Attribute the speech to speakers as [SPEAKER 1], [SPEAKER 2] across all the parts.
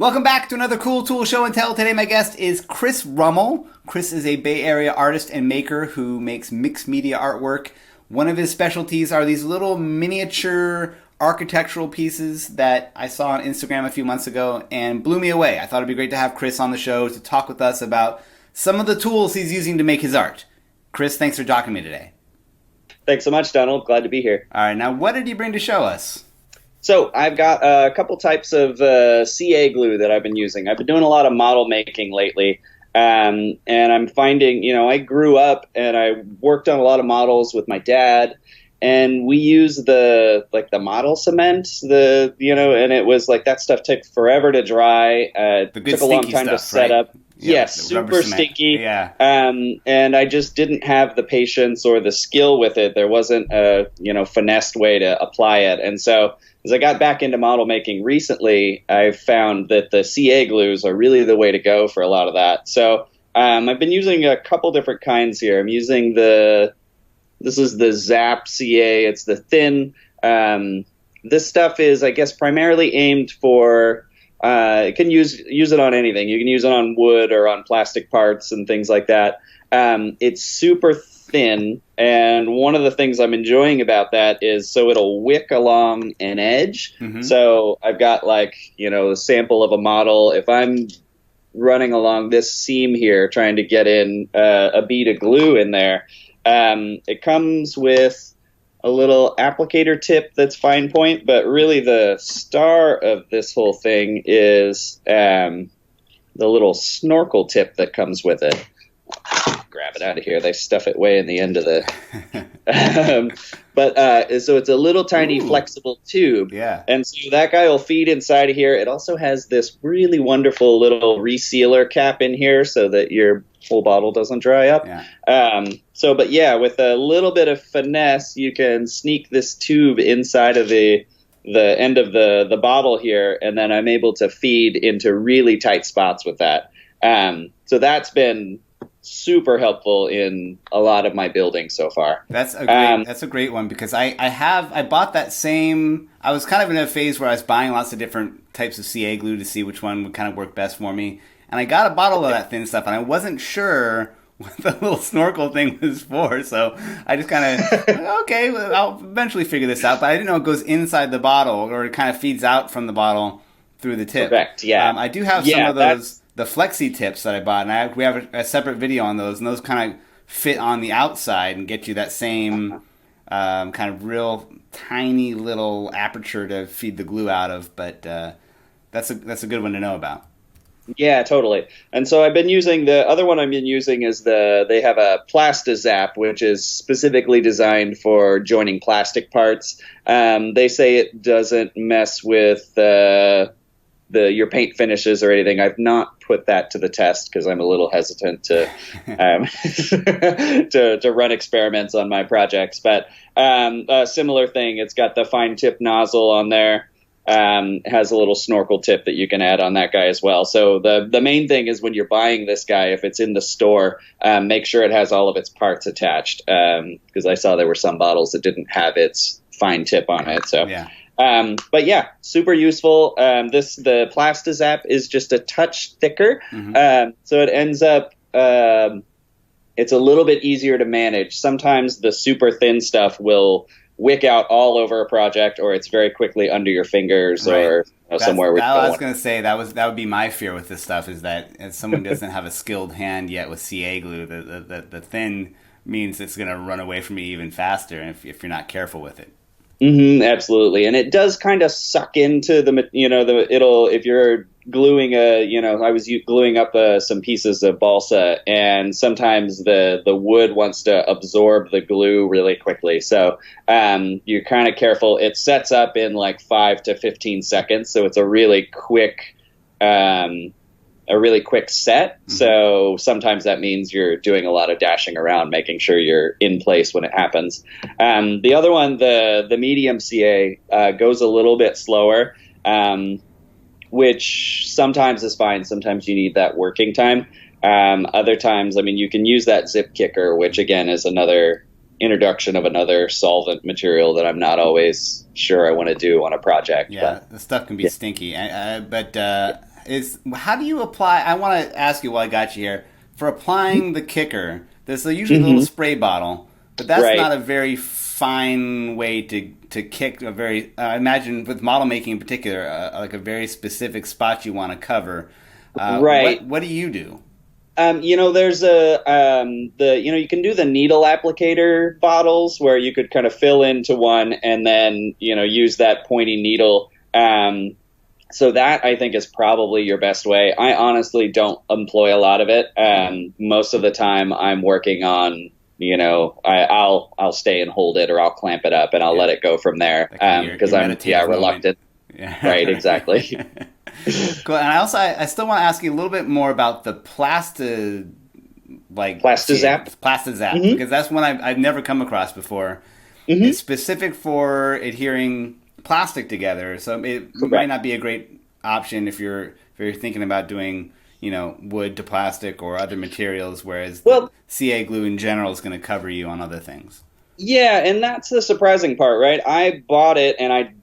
[SPEAKER 1] Welcome back to another cool tool show and tell. Today my guest is Chris Rummell. Chris is a Bay Area artist and maker who makes mixed media artwork. One of his specialties are these little miniature architectural pieces that I saw on Instagram a few months ago and blew me away. I thought it'd be great to have Chris on the show to talk with us about some of the tools he's using to make his art. Chris, thanks for talking to me today.
[SPEAKER 2] Thanks so much, Donald. Glad to be here.
[SPEAKER 1] All right, now what did you bring to show us?
[SPEAKER 2] So I've got a couple types of CA glue that I've been using. I've been doing a lot of model making lately, and I'm finding, I grew up and I worked on a lot of models with my dad, and we used the model cement, and it was like that stuff took forever to dry.
[SPEAKER 1] The good
[SPEAKER 2] took a long time
[SPEAKER 1] stuff,
[SPEAKER 2] to set
[SPEAKER 1] right?
[SPEAKER 2] up.
[SPEAKER 1] Yeah,
[SPEAKER 2] Yes, super stinky.
[SPEAKER 1] Yeah.
[SPEAKER 2] And I just didn't have the patience or the skill with it. There wasn't a, finessed way to apply it. And so as I got back into model making recently, I found that the CA glues are really the way to go for a lot of that. So I've been using a couple different kinds here. I'm using this is the ZAP CA. It's the thin. This stuff is, I guess, primarily aimed for, you can use it on anything. You can use it on wood or on plastic parts and things like that. It's super thin, and one of the things I'm enjoying about that is so it'll wick along an edge. Mm-hmm. So I've got a sample of a model. If I'm running along this seam here trying to get in a bead of glue in there, it comes with a little applicator tip that's fine point, but really the star of this whole thing is the little snorkel tip that comes with it. Grab it out of here. They stuff it way in the end of the so it's a little tiny flexible tube.
[SPEAKER 1] Yeah.
[SPEAKER 2] And so that guy will feed inside of here. It also has this really wonderful little resealer cap in here so that your whole bottle doesn't dry up.
[SPEAKER 1] Yeah.
[SPEAKER 2] With a little bit of finesse, you can sneak this tube inside of the end of the bottle here, and then I'm able to feed into really tight spots with that. So that's been super helpful in a lot of my building so far.
[SPEAKER 1] That's a great one, because I bought that same. I was kind of in a phase where I was buying lots of different types of CA glue to see which one would kind of work best for me. And I got a bottle of that thin stuff, and I wasn't sure what the little snorkel thing was for. So I just kind of, okay, well, I'll eventually figure this out. But I didn't know it goes inside the bottle, or it kind of feeds out from the bottle through the tip.
[SPEAKER 2] Correct, yeah.
[SPEAKER 1] I do have some of those, the Flexi tips that I bought, and we have a separate video on those, and those kind of fit on the outside and get you that same kind of real tiny little aperture to feed the glue out of. But that's a good one to know about.
[SPEAKER 2] Yeah, totally. And so I've been using the other one I've been using is they have a Plasti-ZAP, which is specifically designed for joining plastic parts. They say it doesn't mess with your paint finishes or anything. I've not put that to the test because I'm a little hesitant to to run experiments on my projects. But a similar thing, it's got the fine tip nozzle on there. Has a little snorkel tip that you can add on that guy as well. So the main thing is when you're buying this guy, if it's in the store, make sure it has all of its parts attached, because I saw there were some bottles that didn't have its fine tip on it. So
[SPEAKER 1] yeah.
[SPEAKER 2] But yeah, super useful. The Plasti-ZAP is just a touch thicker. Mm-hmm. So it ends up, it's a little bit easier to manage. Sometimes the super thin stuff will wick out all over a project, or it's very quickly under your fingers, right, or somewhere where
[SPEAKER 1] I was going to say that would be my fear with this stuff, is that if someone doesn't have a skilled hand yet with CA glue, the thin means it's going to run away from you even faster if you're not careful with it.
[SPEAKER 2] Mm-hmm, absolutely. And it does kind of suck into if you're gluing I was gluing up some pieces of balsa, and sometimes the wood wants to absorb the glue really quickly. So you're kind of careful. It sets up in like 5 to 15 seconds. So it's a really quick set. Mm-hmm. So sometimes that means you're doing a lot of dashing around, making sure you're in place when it happens. The other one, the medium CA, goes a little bit slower, which sometimes is fine. Sometimes you need that working time. Other times, you can use that zip kicker, which again is another introduction of another solvent material that I'm not always sure I want to do on a project.
[SPEAKER 1] Yeah, the stuff can be stinky. But is how do you apply? I want to ask you while I got you here for applying the kicker. There's usually a little spray bottle, but that's not a very fine way to kick a very. I imagine with model making in particular, like a very specific spot you want to cover. What do you do?
[SPEAKER 2] There's you can do the needle applicator bottles where you could kind of fill into one and then, use that pointy needle. So that I think is probably your best way. I honestly don't employ a lot of it. Most of the time I'm working on, I'll stay and hold it or I'll clamp it up and I'll let it go from there. Because I'm reluctant. Yeah. Right. Exactly.
[SPEAKER 1] Cool. And I still want to ask you a little bit more about the Plasti-ZAP, because that's one I've never come across before. It's specific for adhering plastic together, so it might not be a great option if you're thinking about doing wood to plastic or other materials, whereas the CA glue in general is going to cover you on other things. Yeah,
[SPEAKER 2] and that's the surprising part, right? I bought it and I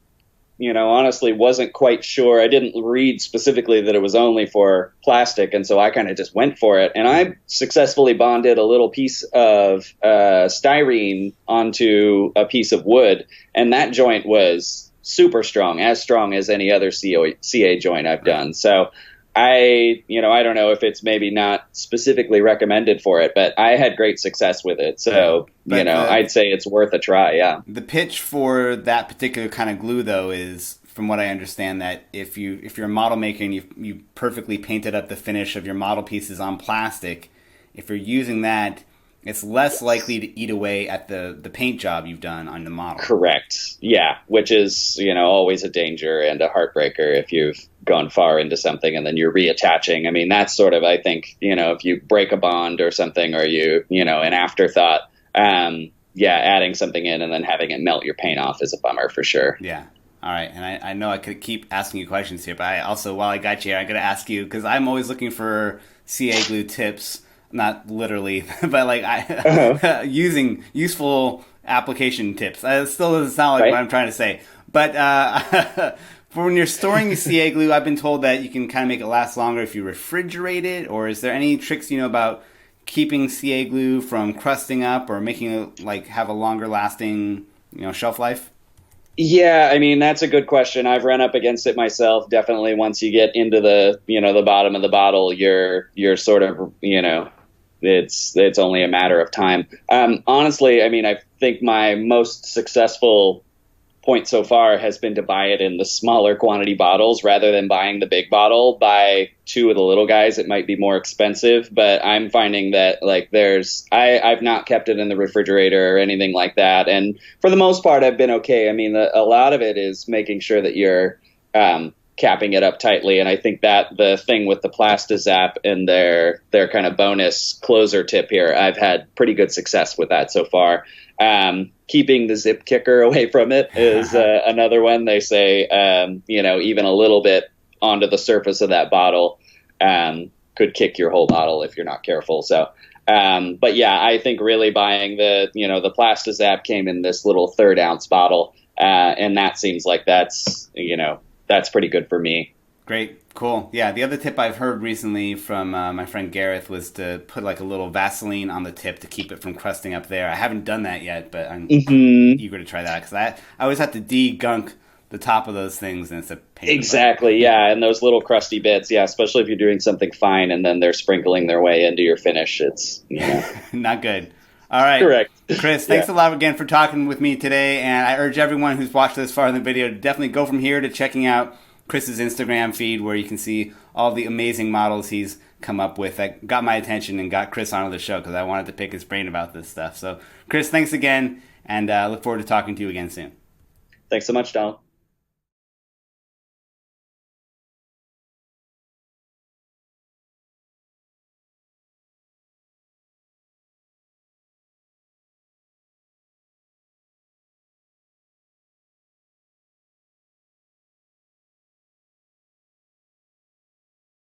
[SPEAKER 2] honestly wasn't quite sure. I didn't read specifically that it was only for plastic, and so I kind of just went for it. And I successfully bonded a little piece of styrene onto a piece of wood, and that joint was super strong, as strong as any other CA joint I've done. So I don't know if it's maybe not specifically recommended for it, but I had great success with it. So, I'd say it's worth a try. Yeah.
[SPEAKER 1] The pitch for that particular kind of glue, though, is, from what I understand, that if you're a model maker and you perfectly painted up the finish of your model pieces on plastic, if you're using that, it's less likely to eat away at the paint job you've done on the model.
[SPEAKER 2] Correct. Yeah, which is, always a danger and a heartbreaker if you've gone far into something and then you're reattaching. I mean, that's sort of, I think, if you break a bond or something, or an afterthought, adding something in and then having it melt your paint off is a bummer for sure.
[SPEAKER 1] Yeah. All right. And I know I could keep asking you questions here, but I also, while I got you here, I got to ask you, because I'm always looking for CA glue tips. Not literally, but using useful application tips. It still doesn't sound like what I'm trying to say. But for when you're storing CA glue, I've been told that you can kind of make it last longer if you refrigerate it. Or is there any tricks about keeping CA glue from crusting up or making it have a longer lasting shelf life?
[SPEAKER 2] Yeah, I mean, that's a good question. I've run up against it myself. Definitely, once you get into the the bottom of the bottle, you're sort of it's only a matter of time. Honestly, I mean, I think my most successful point so far has been to buy it in the smaller quantity bottles rather than buying the big bottle. Buy two of the little guys. It might be more expensive, but I'm finding that I've not kept it in the refrigerator or anything like that. And for the most part, I've been okay. I mean, a lot of it is making sure that you're capping it up tightly. And I think that the thing with the Plasti-ZAP and their kind of bonus closer tip here, I've had pretty good success with that so far. Keeping the zip kicker away from it is another one. They say, even a little bit onto the surface of that bottle could kick your whole bottle if you're not careful. So, but yeah, I think really buying the Plasti-ZAP came in this little 3rd ounce bottle. And that seems like that's pretty good for me.
[SPEAKER 1] Great. Cool. Yeah, the other tip I've heard recently from my friend Gareth was to put a little Vaseline on the tip to keep it from crusting up there. I haven't done that yet, but I'm eager to try that because I always have to de-gunk the top of those things, and it's a pain.
[SPEAKER 2] Exactly, yeah, and those little crusty bits, yeah, especially if you're doing something fine and then they're sprinkling their way into your finish. It's
[SPEAKER 1] not good. All right.
[SPEAKER 2] Correct.
[SPEAKER 1] Chris, thanks a lot again for talking with me today, and I urge everyone who's watched this far in the video to definitely go from here to checking out Chris's Instagram feed, where you can see all the amazing models he's come up with that got my attention and got Chris onto the show because I wanted to pick his brain about this stuff. So, Chris, thanks again, and look forward to talking to you again soon.
[SPEAKER 2] Thanks so much, Donald.